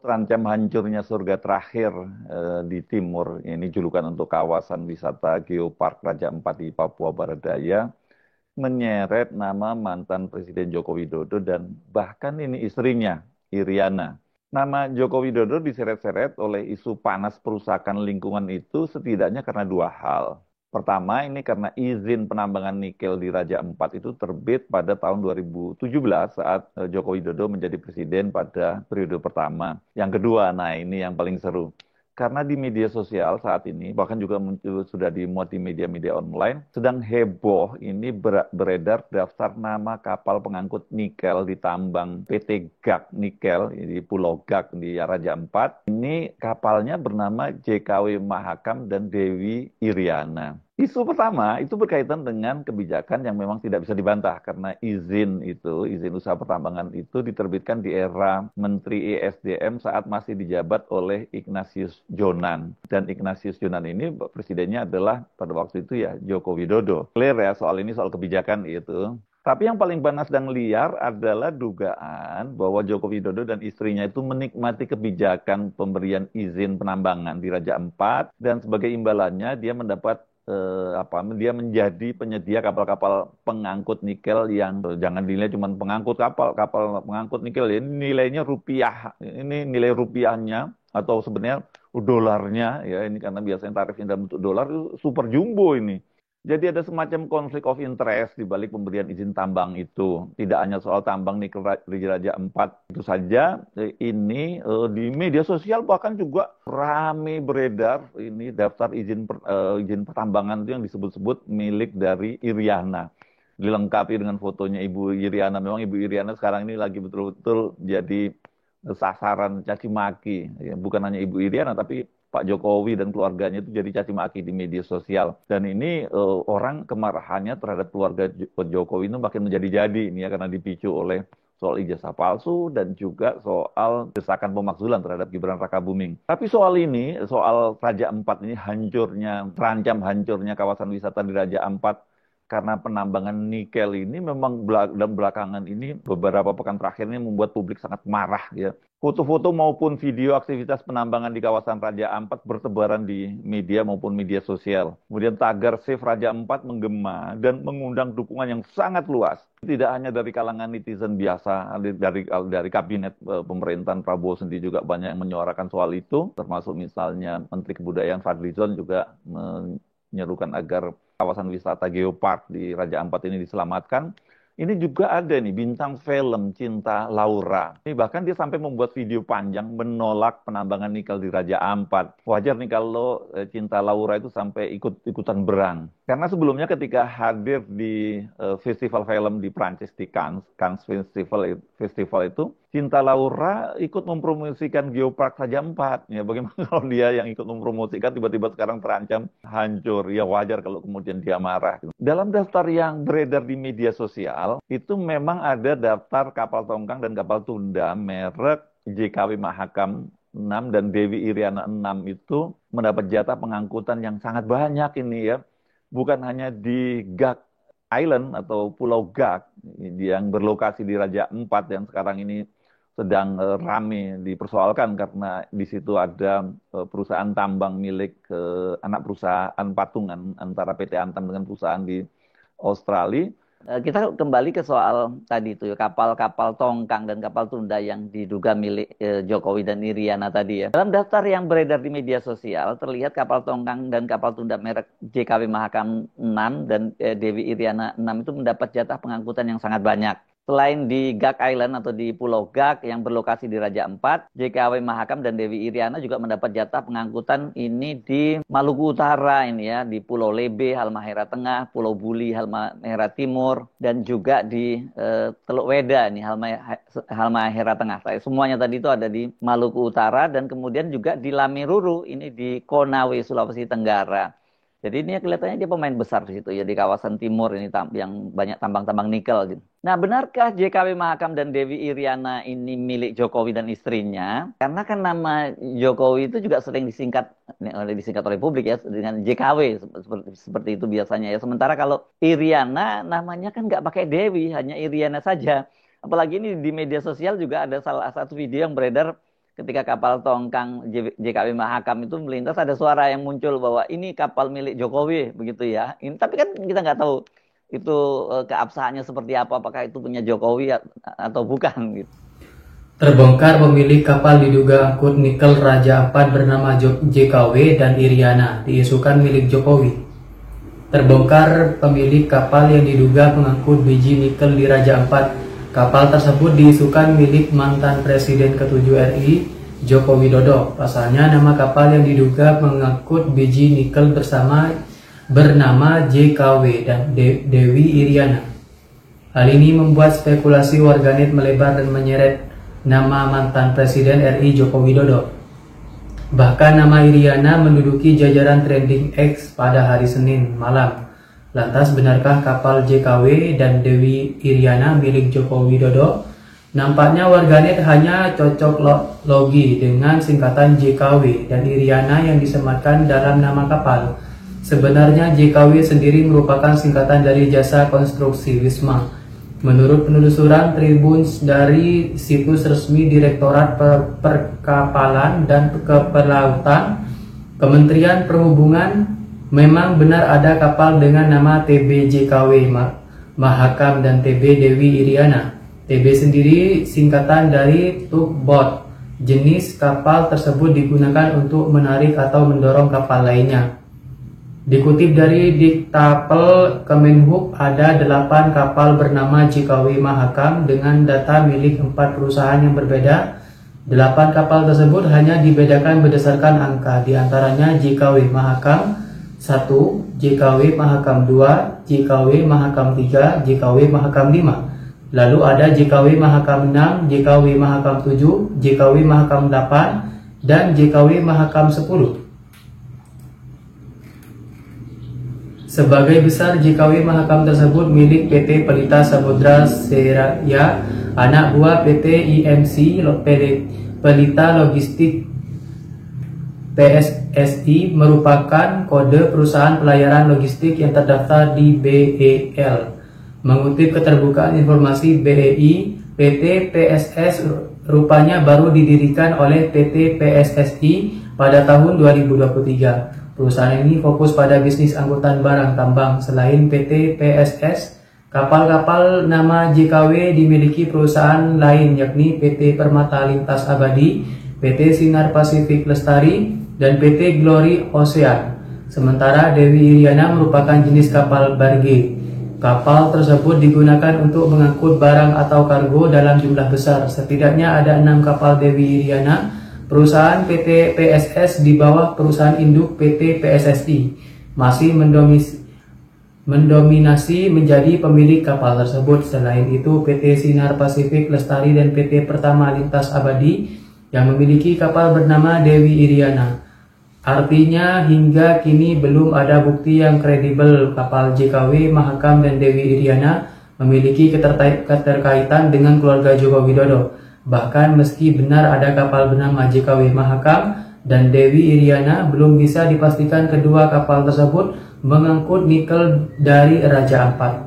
Terancam hancurnya surga terakhir di timur. Ini julukan untuk kawasan wisata Geopark Raja Ampat di Papua Barat Daya. Menyeret nama mantan Presiden Joko Widodo dan bahkan ini istrinya, Iriana. Nama Joko Widodo diseret-seret oleh isu panas perusahaan lingkungan itu setidaknya karena dua hal. Pertama, ini karena izin penambangan nikel di Raja Ampat itu terbit pada tahun 2017 saat Joko Widodo menjadi presiden pada periode pertama. Yang kedua, nah ini yang paling seru. Karena di media sosial saat ini, bahkan juga muncul, sudah dimuat di media-media online, sedang heboh ini beredar daftar nama kapal pengangkut nikel di tambang PT GAK Nikel di Pulau GAK di Raja Ampat. Ini kapalnya bernama JKW Mahakam dan Dewi Iriana. Isu pertama itu berkaitan dengan kebijakan yang memang tidak bisa dibantah karena izin usaha pertambangan itu diterbitkan di era Menteri ESDM saat masih dijabat oleh Ignatius Jonan. Dan Ignatius Jonan ini presidennya adalah pada waktu itu ya Joko Widodo. Clear ya soal ini, soal kebijakan itu. Tapi yang paling panas dan liar adalah dugaan bahwa Joko Widodo dan istrinya itu menikmati kebijakan pemberian izin penambangan di Raja Ampat dan sebagai imbalannya dia mendapat dia menjadi penyedia kapal-kapal pengangkut nikel yang jangan dinilai cuma pengangkut kapal pengangkut nikel ini nilainya rupiah, ini nilai rupiahnya atau sebenarnya dolarnya ya ini karena biasanya tarifnya dalam bentuk dolar itu super jumbo ini. Jadi ada semacam konflik of interest di balik pemberian izin tambang itu. Tidak hanya soal tambang nikel di Raja Ampat itu saja, di media sosial bahkan juga ramai beredar ini daftar izin pertambangan itu yang disebut-sebut milik dari Iriana. Dilengkapi dengan fotonya Ibu Iriana. Memang Ibu Iriana sekarang ini lagi betul-betul jadi sasaran caci maki. Ya, bukan hanya Ibu Iriana tapi Pak Jokowi dan keluarganya itu jadi caci maki di media sosial. Dan ini orang kemarahannya terhadap keluarga Jokowi itu makin menjadi-jadi ini ya karena dipicu oleh soal ijazah palsu dan juga soal desakan pemakzulan terhadap Gibran Rakabuming. Tapi soal ini, soal Raja Ampat ini terancam hancurnya kawasan wisata di Raja Ampat karena penambangan nikel ini memang dalam belakangan ini beberapa pekan terakhir ini membuat publik sangat marah ya. Foto-foto maupun video aktivitas penambangan di kawasan Raja Ampat bertebaran di media maupun media sosial. Kemudian tagar Save Raja Ampat menggema dan mengundang dukungan yang sangat luas. Tidak hanya dari kalangan netizen biasa, dari kabinet pemerintahan Prabowo sendiri juga banyak yang menyuarakan soal itu, termasuk misalnya Menteri Kebudayaan Fadlizon juga menyerukan agar kawasan wisata Geopark di Raja Ampat ini diselamatkan. Ini juga ada nih bintang film Cinta Laura. Ini bahkan dia sampai membuat video panjang menolak penambangan nikel di Raja Ampat. Wajar nih kalau Cinta Laura itu sampai ikutan berang. Karena sebelumnya ketika hadir di festival film di Prancis di Cannes Festival itu, Cinta Laura ikut mempromosikan Geopark Raja Ampat. Ya, bagaimana kalau dia yang ikut mempromosikan tiba-tiba sekarang terancam hancur? Ya wajar kalau kemudian dia marah. Dalam daftar yang beredar di media sosial, itu memang ada daftar kapal tongkang dan kapal tunda merek JKW Mahakam 6 dan Dewi Iriana 6 itu mendapat jatah pengangkutan yang sangat banyak ini ya. Bukan hanya di GAK Island atau Pulau GAK yang berlokasi di Raja Ampat yang sekarang ini sedang ramai dipersoalkan karena di situ ada perusahaan tambang milik anak perusahaan patungan antara PT Antam dengan perusahaan di Australia. Kita kembali ke soal tadi itu kapal-kapal tongkang dan kapal tunda yang diduga milik Jokowi dan Iriana tadi ya. Dalam daftar yang beredar di media sosial terlihat kapal tongkang dan kapal tunda merek JKW Mahakam 6 dan Dewi Iriana 6 itu mendapat jatah pengangkutan yang sangat banyak. Selain di GAK Island atau di Pulau GAK yang berlokasi di Raja Ampat, JKW Mahakam dan Dewi Iriana juga mendapat jatah pengangkutan ini di Maluku Utara ini ya, di Pulau Lebe, Halmahera Tengah, Pulau Buli, Halmahera Timur, dan juga di Teluk Weda ini Halmahera Tengah. Semuanya tadi itu ada di Maluku Utara dan kemudian juga di Lamiruru ini di Konawe, Sulawesi Tenggara. Jadi ini kelihatannya dia pemain besar di situ ya di kawasan timur ini yang banyak tambang-tambang nikel gitu. Nah, benarkah JKW Mahakam dan Dewi Iriana ini milik Jokowi dan istrinya? Karena kan nama Jokowi itu juga sering disingkat oleh publik ya dengan JKW seperti itu biasanya ya. Sementara kalau Iriana namanya kan nggak pakai Dewi, hanya Iriana saja. Apalagi ini di media sosial juga ada salah satu video yang beredar ketika kapal tongkang JKW Mahakam itu melintas, ada suara yang muncul bahwa ini kapal milik Jokowi, begitu ya. Ini tapi kan kita nggak tahu itu keabsahannya seperti apa, apakah itu punya Jokowi atau bukan gitu. Terbongkar pemilik kapal diduga angkut nikel Raja Ampat bernama JKW dan Iriana diisukan milik Jokowi. Terbongkar pemilik kapal yang diduga mengangkut biji nikel di Raja Ampat. Kapal tersebut diisukan milik mantan Presiden ke-7 RI, Joko Widodo. Pasalnya nama kapal yang diduga mengangkut biji nikel bernama JKW dan Dewi Iriana. Hal ini membuat spekulasi warganet melebar dan menyeret nama mantan Presiden RI Joko Widodo. Bahkan nama Iriana menduduki jajaran trending X pada hari Senin malam. Lantas benarkah kapal JKW dan Dewi Iriana milik Joko Widodo? Nampaknya warganet hanya cocok logi dengan singkatan JKW dan Iriana yang disematkan dalam nama kapal. Sebenarnya JKW sendiri merupakan singkatan dari Jasa Konstruksi Wisma. Menurut penelusuran Tribuns dari situs resmi Direktorat Perkapalan dan Kepelautan Kementerian Perhubungan, memang benar ada kapal dengan nama TB JKW Mahakam dan TB Dewi Iriana. TB sendiri singkatan dari tugboat. Jenis kapal tersebut digunakan untuk menarik atau mendorong kapal lainnya. Dikutip dari Diktapel Kemenhub, ada 8 kapal bernama JKW Mahakam dengan data milik 4 perusahaan yang berbeda. 8 kapal tersebut hanya dibedakan berdasarkan angka, diantaranya JKW Mahakam 1, JKW Mahakam 2, JKW Mahakam 3, JKW Mahakam 5. Lalu ada JKW Mahakam 6, JKW Mahakam 7, JKW Mahakam 8, dan JKW Mahakam 10. Sebagai besar JKW Mahakam tersebut milik PT Pelita Samudra Seraya, anak buah PT IMC Pelita Logistik PSSI, merupakan kode perusahaan pelayaran logistik yang terdaftar di BEL. Mengutip keterbukaan informasi BEI, PT PSS rupanya baru didirikan oleh PT PSSI pada tahun 2023. Perusahaan ini fokus pada bisnis angkutan barang tambang. Selain PT PSS, kapal-kapal nama JKW dimiliki perusahaan lain yakni PT Permata Lintas Abadi, PT Sinar Pasifik Lestari, dan PT Glory Ocean. Sementara Dewi Iriana merupakan jenis kapal barge. Kapal tersebut digunakan untuk mengangkut barang atau kargo dalam jumlah besar. Setidaknya ada 6 kapal Dewi Iriana. Perusahaan PT PSS di bawah perusahaan induk PT PSSI masih mendominasi menjadi pemilik kapal tersebut. Selain itu, PT Sinar Pasifik Lestari dan PT Pertama Lintas Abadi yang memiliki kapal bernama Dewi Iriana. Artinya hingga kini belum ada bukti yang kredibel kapal JKW Mahakam dan Dewi Iriana memiliki keterkaitan dengan keluarga Joko Widodo. Bahkan meski benar ada kapal bernama JKW Mahakam dan Dewi Iriana, belum bisa dipastikan kedua kapal tersebut mengangkut nikel dari Raja Ampat.